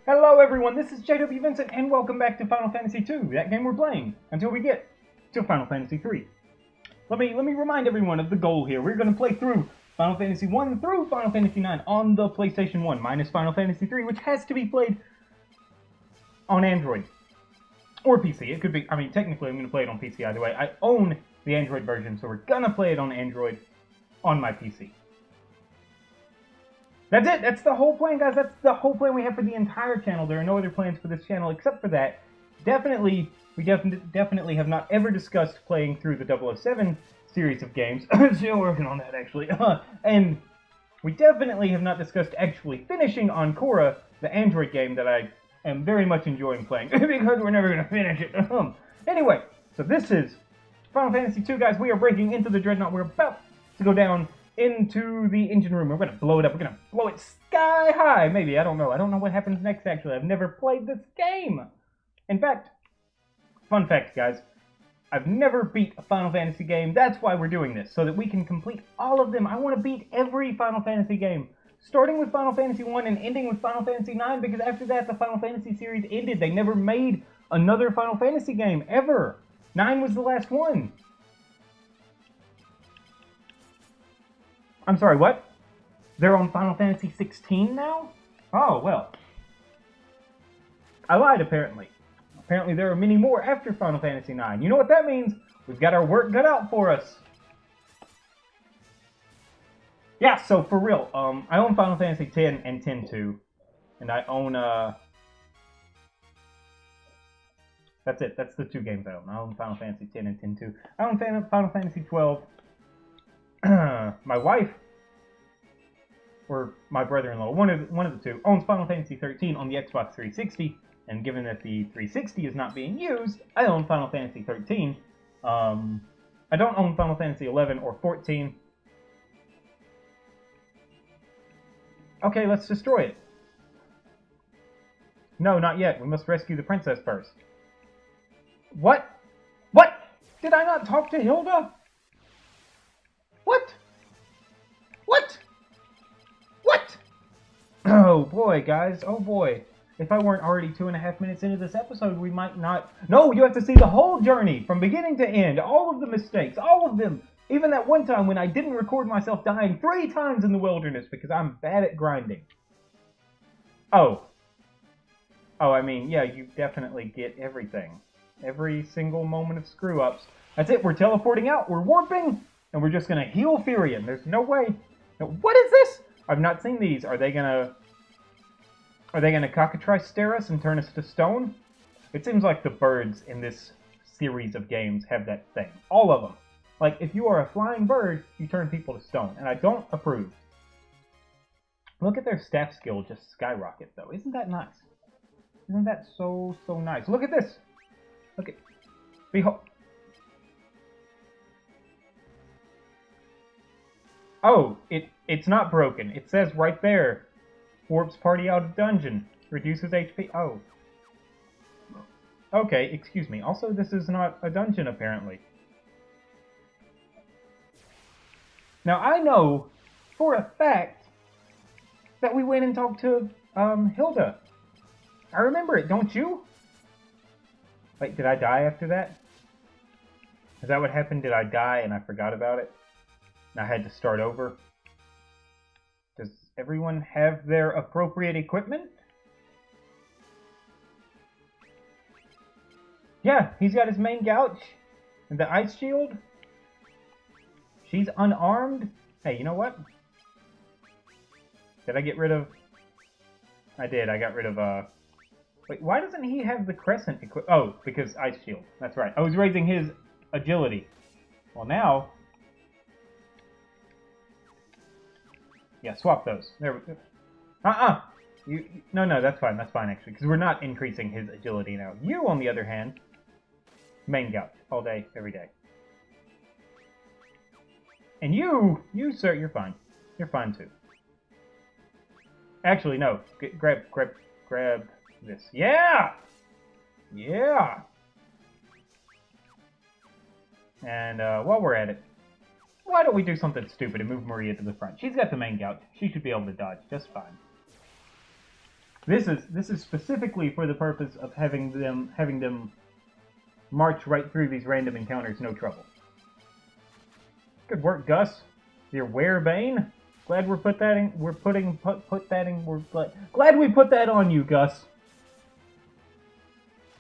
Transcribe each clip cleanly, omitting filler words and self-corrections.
Hello everyone, this is JW Vincent and welcome back to Final Fantasy II, that game we're playing, until we get to Final Fantasy III. Let me remind everyone of the goal here. We're going to play through Final Fantasy 1 through Final Fantasy 9 on the PlayStation 1, minus Final Fantasy 3, which has to be played on Android. Or PC. It could be, I mean, technically I'm going to play it on PC either way. I own the Android version, so we're going to play it on Android on my PC. That's it. That's the whole plan, guys. That's the whole plan we have for the entire channel. There are no other plans for this channel except for that. We definitely have not ever discussed playing through the 007 series of games. Still working on that, actually. And we definitely have not discussed actually finishing Encore, the Android game that I am very much enjoying playing, because we're never going to finish it. Anyway, so this is Final Fantasy II, guys. We are breaking into the Dreadnought. We're about to go down into the engine room. We're going to blow it up. We're going to blow it sky high. Maybe. I don't know. I don't know what happens next, actually. I've never played this game. In fact, fun fact, guys. I've never beat a Final Fantasy game. That's why we're doing this, so that we can complete all of them. I want to beat every Final Fantasy game, starting with Final Fantasy 1 and ending with Final Fantasy 9, because after that, the Final Fantasy series ended. They never made another Final Fantasy game, ever. 9 was the last one. I'm sorry, what? They're on Final Fantasy 16 now? Oh, well. I lied, apparently. Apparently there are many more after Final Fantasy 9. You know what that means? We've got our work cut out for us. Yeah, so for real, I own Final Fantasy 10 and 10-2. And I own, That's it. That's the two games I own. I own Final Fantasy 10 and 10-2. I own Final Fantasy 12. My wife, or my brother-in-law, one of the two, owns Final Fantasy 13 on the Xbox 360, and given that the 360 is not being used, I own Final Fantasy 13. I don't own Final Fantasy 11 or 14. Okay, let's destroy it. No, not yet. We must rescue the princess first. What? What? Did I not talk to Hilda? What? What? What? Oh boy, guys. Oh boy. If I weren't already 2.5 minutes into this episode, we might not... No, you have to see the whole journey from beginning to end. All of the mistakes. All of them. Even that one time when I didn't record myself dying 3 times in the wilderness because I'm bad at grinding. Oh. Oh, I mean, yeah, you definitely get everything. Every single moment of screw-ups. That's it. We're teleporting out. We're warping. And we're just going to heal Furion. There's no way. No, what is this? I've not seen these. Are they going to cockatrice stare us and turn us to stone? It seems like the birds in this series of games have that thing. All of them. Like, if you are a flying bird, you turn people to stone. And I don't approve. Look at their staff skill just skyrocket, though. Isn't that nice? Isn't that so, so nice? Look at this. Look at... Behold... Oh, it's not broken. It says right there, warps party out of dungeon, reduces HP. Oh. Okay, excuse me. Also, this is not a dungeon, apparently. Now, I know for a fact that we went and talked to, Hilda. I remember it, don't you? Wait, did I die after that? Is that what happened? Did I die and I forgot about it? And I had to start over. Does everyone have their appropriate equipment? Yeah, he's got his main gouge and the ice shield. She's unarmed. Hey, you know what? Did I get rid of... I did. I got rid of, Wait, why doesn't he have the crescent equip... Oh, because ice shield. That's right. I was raising his agility. Well, now... Yeah, swap those. There we go. No, that's fine, actually, because we're not increasing his agility now. You, on the other hand, main gouge, all day, every day. And you, sir, you're fine. You're fine, too. Actually, no. Grab this. Yeah! Yeah! And, while we're at it, why don't we do something stupid and move Maria to the front? She's got the main gouge. She should be able to dodge just fine. This is specifically for the purpose of having them march right through these random encounters, no trouble. Good work, Gus. Your werebane. Glad we're put that in. We're putting put that in. We're glad we put that on you, Gus.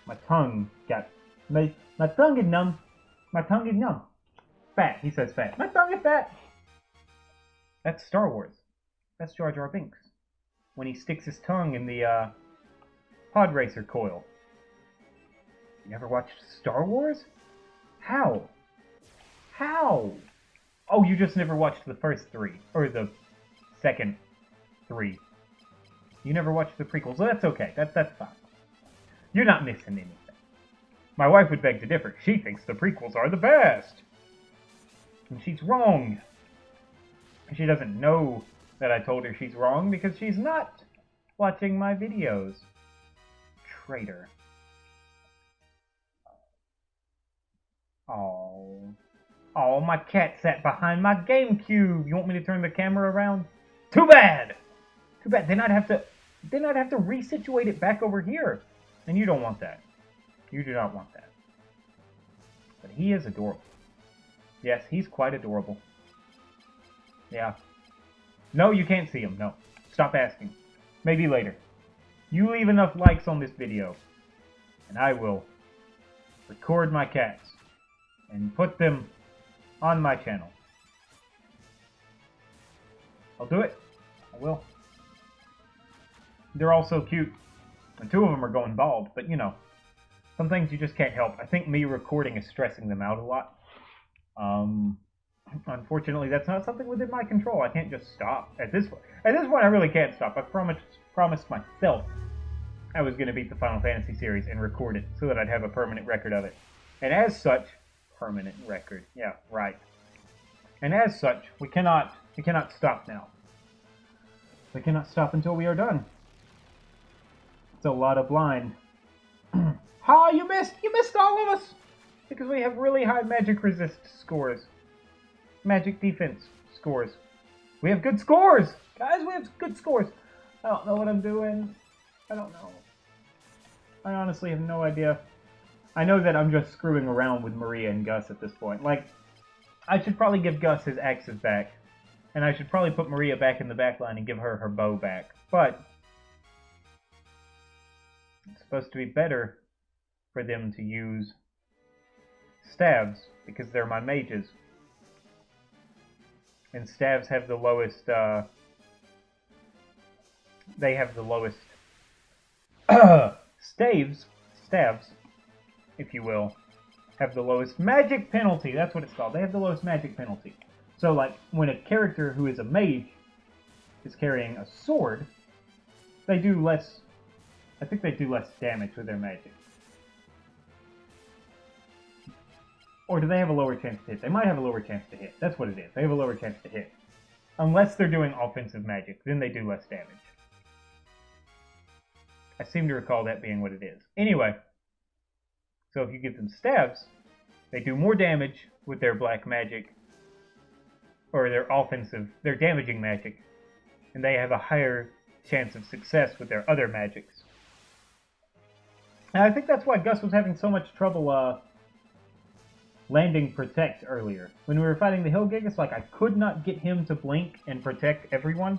My tongue got my tongue is numb. My tongue is numb. Fat. He says fat. My tongue is fat. That's Star Wars. That's Jar Jar Binks when he sticks his tongue in the pod racer coil. You never watched Star Wars? How? How? Oh, you just never watched the first three, or the second three. You never watched the prequels. Well, that's okay. That's fine. You're not missing anything. My wife would beg to differ. She thinks the prequels are the best. And she's wrong. She doesn't know that I told her she's wrong because she's not watching my videos. Traitor. Oh. Oh, my cat sat behind my GameCube. You want me to turn the camera around? Too bad! Too bad. Then I'd have to resituate it back over here. And you don't want that. You do not want that. But he is adorable. Yes, he's quite adorable. Yeah. No, you can't see him. No. Stop asking. Maybe later. You leave enough likes on this video, and I will record my cats and put them on my channel. I'll do it. I will. They're all so cute. And two of them are going bald, but you know, some things you just can't help. I think me recording is stressing them out a lot. Unfortunately, that's not something within my control. I can't just stop. At this point, I really can't stop. I promised myself I was going to beat the Final Fantasy series and record it so that I'd have a permanent record of it. And as such, permanent record. Yeah, right. And as such, we cannot stop now. We cannot stop until we are done. It's a lot of blind. Ha! You missed all of us! Because we have really high magic resist scores. Magic defense scores. We have good scores! Guys, we have good scores! I don't know what I'm doing. I don't know. I honestly have no idea. I know that I'm just screwing around with Maria and Gus at this point. Like, I should probably give Gus his axes back. And I should probably put Maria back in the back line and give her her bow back. But it's supposed to be better for them to use staves because they're my mages. And staves have the lowest, they have the lowest, staves, if you will, have the lowest magic penalty. That's what it's called. They have the lowest magic penalty. So, like, when a character who is a mage is carrying a sword, they do less, I think they do less damage with their magic. Or do they have a lower chance to hit? They might have a lower chance to hit. That's what it is. They have a lower chance to hit. Unless they're doing offensive magic, then they do less damage. I seem to recall that being what it is. Anyway, so if you give them staves, they do more damage with their black magic, or their damaging magic, and they have a higher chance of success with their other magics. And I think that's why Gus was having so much trouble, landing Protect earlier. When we were fighting the Hill Gigas, like, I could not get him to blink and protect everyone.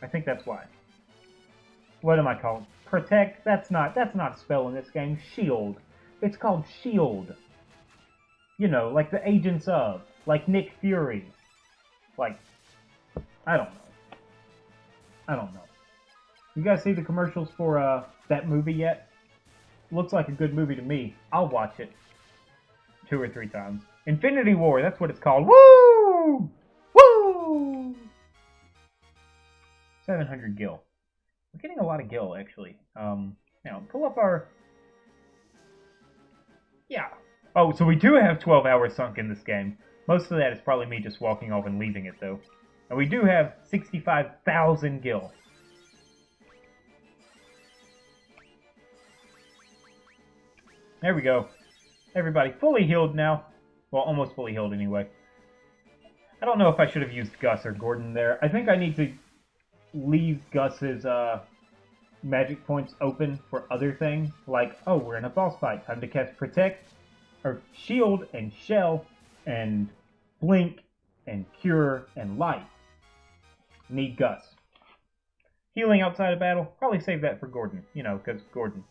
I think that's why. What am I called? Protect? That's not a spell in this game. Shield. It's called Shield. You know, like the Agents of. Like Nick Fury. Like, I don't know. You guys see the commercials for, that movie yet? Looks like a good movie to me. I'll watch it 2 or 3 times. Infinity War, that's what it's called. Woo! Woo! 700 gil. We're getting a lot of gil, actually. Now, pull up our... Yeah. Oh, so we do have 12 hours sunk in this game. Most of that is probably me just walking off and leaving it, though. And we do have 65,000 gil. There we go. Everybody fully healed now. Well, almost fully healed anyway. I don't know if I should have used Gus or Gordon there. I think I need to leave Gus's magic points open for other things, like, oh, we're in a boss fight, time to cast Protect, or Shield, and Shell, and Blink, and Cure, and Light. Need Gus. Healing outside of battle, probably save that for Gordon, you know, because Gordon.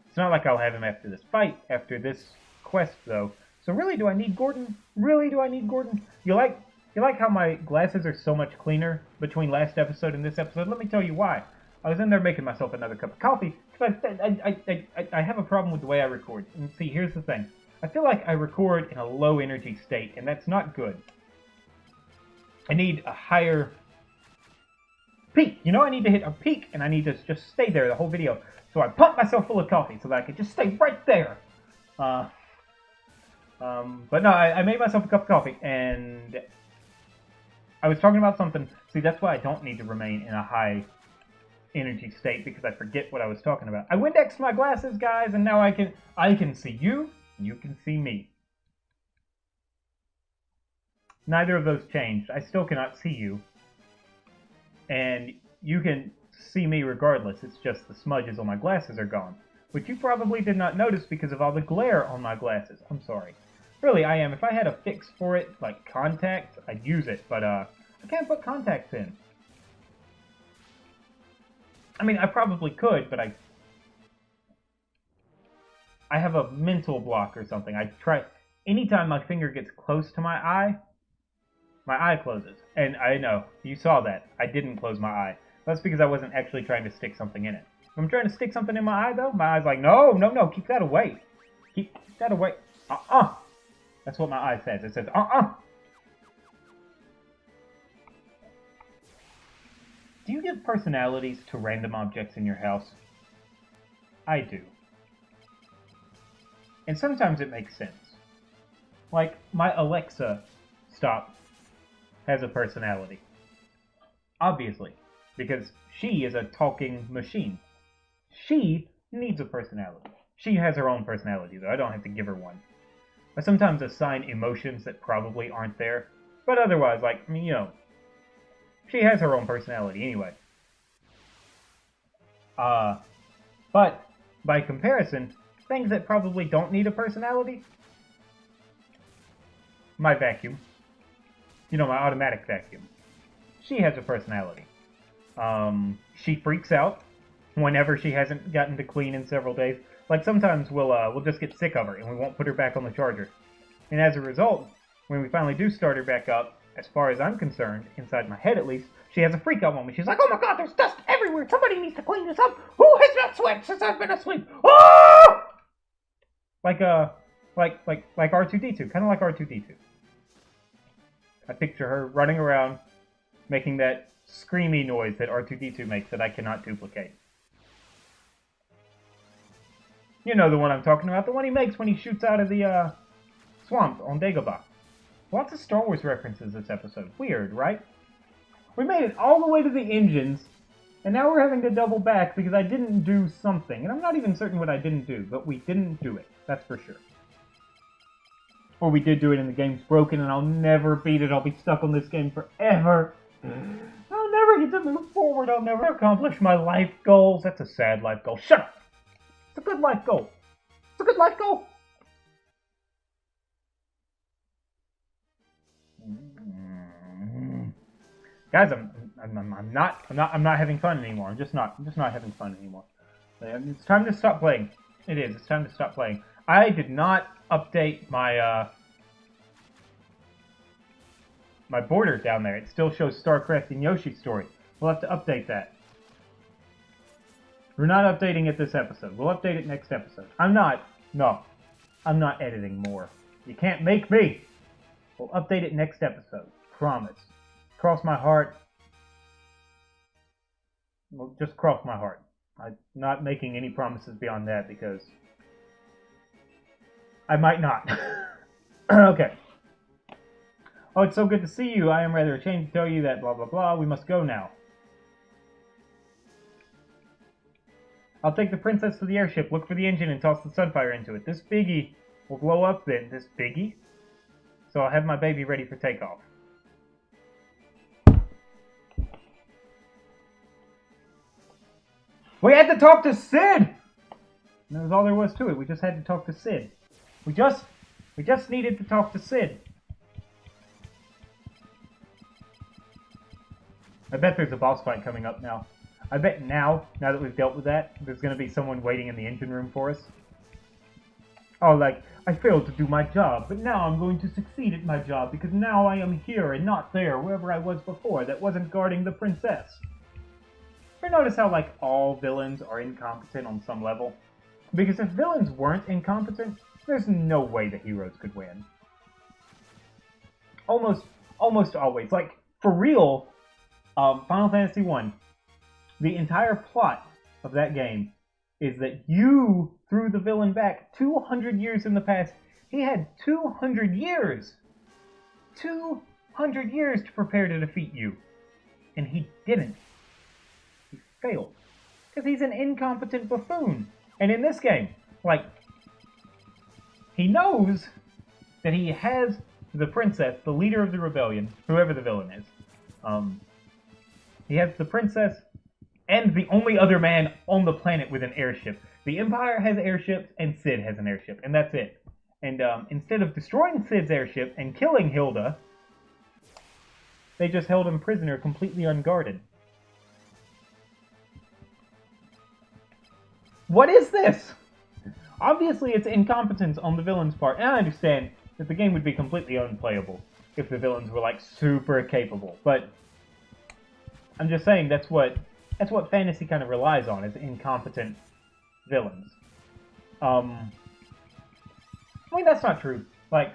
It's not like I'll have him after this fight, after this quest, though. So really, do I need Gordon? Really, do I need Gordon? You like how my glasses are so much cleaner between last episode and this episode? Let me tell you why. I was in there making myself another cup of coffee, because I have a problem with the way I record. And see, here's the thing. I feel like I record in a low energy state, and that's not good. I need a higher peak. You know, I need to hit a peak, and I need to just stay there the whole video. So I pumped myself full of coffee so that I could just stay right there. But no, I made myself a cup of coffee, and I was talking about something. See, that's why I don't need to remain in a high energy state, because I forget what I was talking about. I Windexed my glasses, guys, and now I can see you, and you can see me. Neither of those changed. I still cannot see you. And you can see me regardless. It's just the smudges on my glasses are gone. Which you probably did not notice because of all the glare on my glasses. I'm sorry. Really, I am. If I had a fix for it, like contacts, I'd use it. But I can't put contacts in. I mean, I probably could, but I have a mental block or something. I try. Anytime my finger gets close to my eye closes. And I know, you saw that. I didn't close my eye. That's because I wasn't actually trying to stick something in it. If I'm trying to stick something in my eye, though, my eye's like, no, keep that away. Keep that away. That's what my eye says. It says, Do you give personalities to random objects in your house? I do. And sometimes it makes sense. Like, my Alexa stop has a personality. Obviously, because she is a talking machine. She needs a personality. She has her own personality, though. I don't have to give her one. I sometimes assign emotions that probably aren't there. But otherwise, like, I mean, you know, she has her own personality anyway. But, by comparison, things that probably don't need a personality, my vacuum. You know, my automatic vacuum. She has a personality. She freaks out whenever she hasn't gotten to clean in several days. Like, sometimes we'll just get sick of her and we won't put her back on the charger. And as a result, when we finally do start her back up, as far as I'm concerned, inside my head at least, she has a freak out moment. She's like, oh my god, there's dust everywhere! Somebody needs to clean this up! Who has not swept since I've been asleep? Ah! Like R2-D2. Kind of like R2-D2. I picture her running around, making that screamy noise that R2-D2 makes that I cannot duplicate. You know the one I'm talking about, the one he makes when he shoots out of the swamp on Dagobah. Lots of Star Wars references this episode. Weird, right? We made it all the way to the engines, and now we're having to double back because I didn't do something. And I'm not even certain what I didn't do, but we didn't do it. That's for sure. Or we did do it and the game's broken and I'll never beat it. I'll be stuck on this game forever. I'll never get to move forward. I'll never accomplish my life goals. That's a sad life goal. Shut up! It's a good life goal. It's a good life goal. Guys, I'm not having fun anymore. I'm just not having fun anymore. It's time to stop playing. It is. It's time to stop playing. I did not update my my border down there. It still shows Starcrest and Yoshi's story. We'll have to update that. We're not updating it this episode. We'll update it next episode. I'm not editing more. You can't make me. We'll update it next episode. Promise. Cross my heart. Well, just cross my heart. I'm not making any promises beyond that because I might not. Okay. Oh, it's so good to see you. I am rather ashamed to tell you that blah blah blah. We must go now. I'll take the princess to the airship, look for the engine, and toss the sunfire into it. This biggie will blow up then. This biggie? So I'll have my baby ready for takeoff. We had to talk to Sid! And that was all there was to it. We just had to talk to Sid. We just needed to talk to Sid. I bet there's a boss fight coming up now. I bet now that we've dealt with that, there's going to be someone waiting in the engine room for us. Oh, like, I failed to do my job, but now I'm going to succeed at my job because now I am here and not there, wherever I was before, that wasn't guarding the princess. Ever notice how, like, all villains are incompetent on some level? Because if villains weren't incompetent, there's no way the heroes could win. Almost always. Like, for real, Final Fantasy I, the entire plot of that game is that you threw the villain back 200 years in the past. He had 200 years! 200 years to prepare to defeat you. And he didn't. He failed. Because he's an incompetent buffoon. And in this game, like, he knows that he has the princess, the leader of the rebellion, whoever the villain is. He has the princess and the only other man on the planet with an airship. The Empire has airships, and Sid has an airship, and that's it. And instead of destroying Sid's airship and killing Hilda, they just held him prisoner completely unguarded. What is this? Obviously, it's incompetence on the villain's part, and I understand that the game would be completely unplayable if the villains were, like, super capable, but I'm just saying that's what fantasy kind of relies on, is incompetent villains. I mean, that's not true. Like,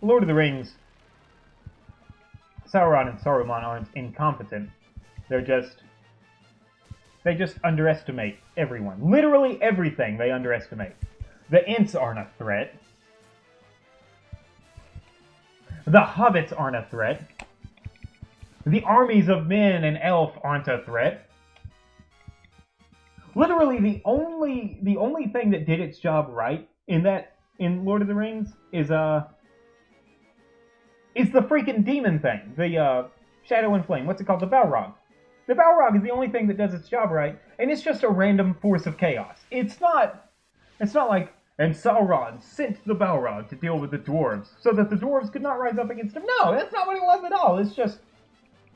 Lord of the Rings, Sauron and Saruman aren't incompetent. They just underestimate everyone. Literally everything they underestimate. The Ents aren't a threat. The hobbits aren't a threat. The armies of men and elf aren't a threat. Literally, the only thing that did its job right in Lord of the Rings is the freaking demon thing. The Shadow and Flame. What's it called? The Balrog. The Balrog is the only thing that does its job right, and it's just a random force of chaos. It's not like, and Sauron sent the Balrog to deal with the dwarves so that the dwarves could not rise up against him. No, that's not what it was at all. It's just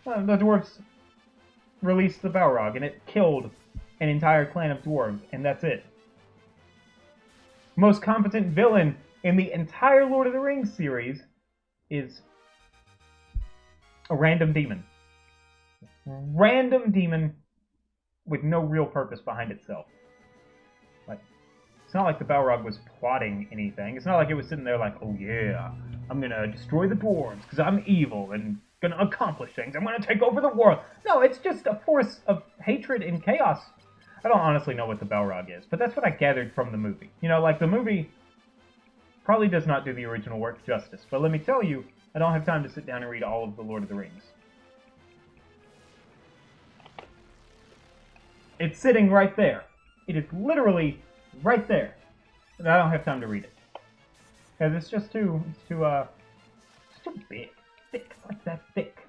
the dwarves released the Balrog, and it killed an entire clan of dwarves, and that's it. Most competent villain in the entire Lord of the Rings series is a random demon. Random demon with no real purpose behind itself. Like, it's not like the Balrog was plotting anything. It's not like it was sitting there like, oh yeah, I'm gonna destroy the dwarves because I'm evil and gonna accomplish things. I'm gonna take over the world. No, it's just a force of hatred and chaos. I don't honestly know what the Balrog is, but that's what I gathered from the movie. You know, like, the movie probably does not do the original work justice, but let me tell you, I don't have time to sit down and read all of the Lord of the Rings. It's sitting right there. It is literally right there. And I don't have time to read it. Because it's just too big. Thick. It's like that thick.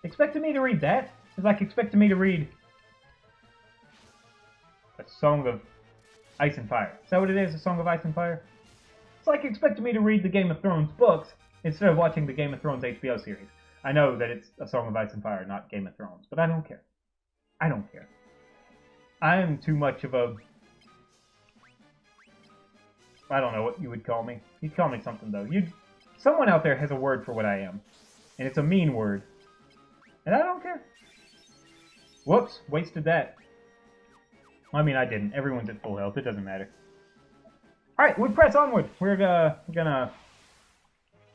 Expecting me to read that is like expecting me to read A Song of Ice and Fire. Is that what it is, A Song of Ice and Fire? It's like expecting me to read the Game of Thrones books instead of watching the Game of Thrones HBO series. I know that it's A Song of Ice and Fire, not Game of Thrones, but I don't care. I don't care. I am too much of a... I don't know what you would call me. You'd call me something, though. Someone out there has a word for what I am. And it's a mean word. And I don't care. Whoops, wasted that. I mean, I didn't. Everyone's at full health. It doesn't matter. Alright, we press onward. We're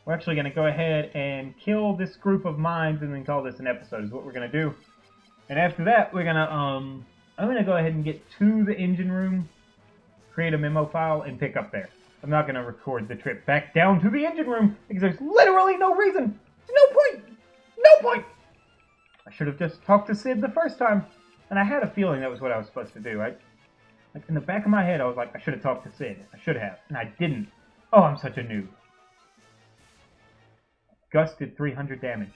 actually gonna go ahead and kill this group of mines and then call this an episode is what we're gonna do. And after that, we're gonna, I'm gonna go ahead and get to the engine room, create a memo file, and pick up there. I'm not gonna record the trip back down to the engine room, because there's literally no reason. There's no point! No point! I should have just talked to Sid the first time. And I had a feeling that was what I was supposed to do, right? Like, in the back of my head, I was like, I should have talked to Sid. I should have. And I didn't. Oh, I'm such a noob. Gus did 300 damage.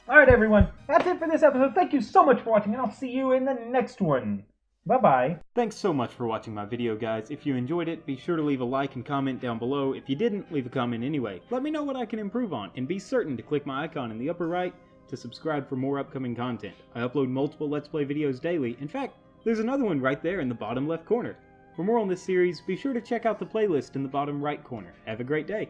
Alright everyone, that's it for this episode. Thank you so much for watching, and I'll see you in the next one. Bye-bye. Thanks so much for watching my video, guys. If you enjoyed it, be sure to leave a like and comment down below. If you didn't, leave a comment anyway. Let me know what I can improve on, and be certain to click my icon in the upper right to subscribe for more upcoming content. I upload multiple Let's Play videos daily. In fact, there's another one right there in the bottom left corner. For more on this series, be sure to check out the playlist in the bottom right corner. Have a great day.